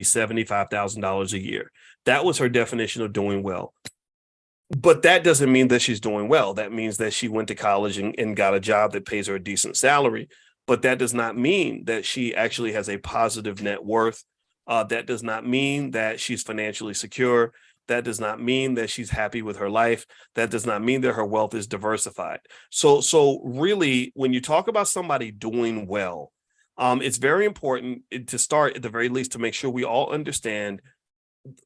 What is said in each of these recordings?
$75,000 a year. That was her definition of doing well. But that doesn't mean that she's doing well. That means that she went to college and got a job that pays her a decent salary. But that does not mean that she actually has a positive net worth. That does not mean that she's financially secure. That does not mean that she's happy with her life. That does not mean that her wealth is diversified. So really, when you talk about somebody doing well, it's very important to start at the very least to make sure we all understand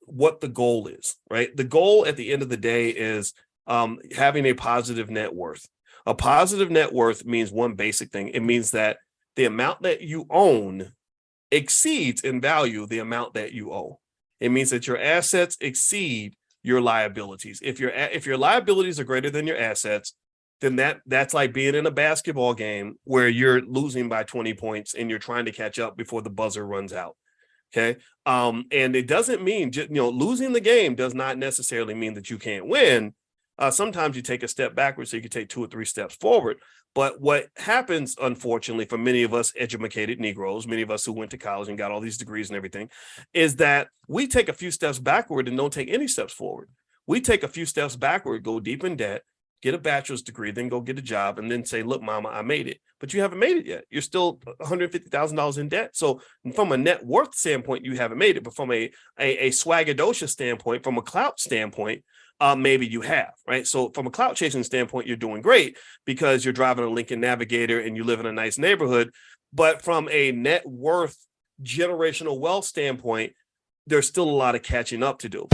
what the goal is, right? The goal at the end of the day is having a positive net worth. A positive net worth means one basic thing. It means that the amount that you own exceeds in value the amount that you owe. It means that your assets exceed your liabilities. If your liabilities are greater than your assets, then that's like being in a basketball game where you're losing by 20 points and you're trying to catch up before the buzzer runs out. Okay. And it doesn't mean, losing the game does not necessarily mean that you can't win. Sometimes you take a step backwards so you can take 2 or 3 steps forward. But what happens, unfortunately, for many of us educated Negroes, many of us who went to college and got all these degrees and everything, is that we take a few steps backward and don't take any steps forward. We take a few steps backward, go deep in debt, get a bachelor's degree, then go get a job, and then say, look, mama, I made it. But you haven't made it yet. You're still $150,000 in debt. So from a net worth standpoint, you haven't made it. But from a swaggadocious standpoint, from a clout standpoint, maybe you have, right? So from a clout chasing standpoint, you're doing great because you're driving a Lincoln Navigator and you live in a nice neighborhood. But from a net worth, generational wealth standpoint, there's still a lot of catching up to do.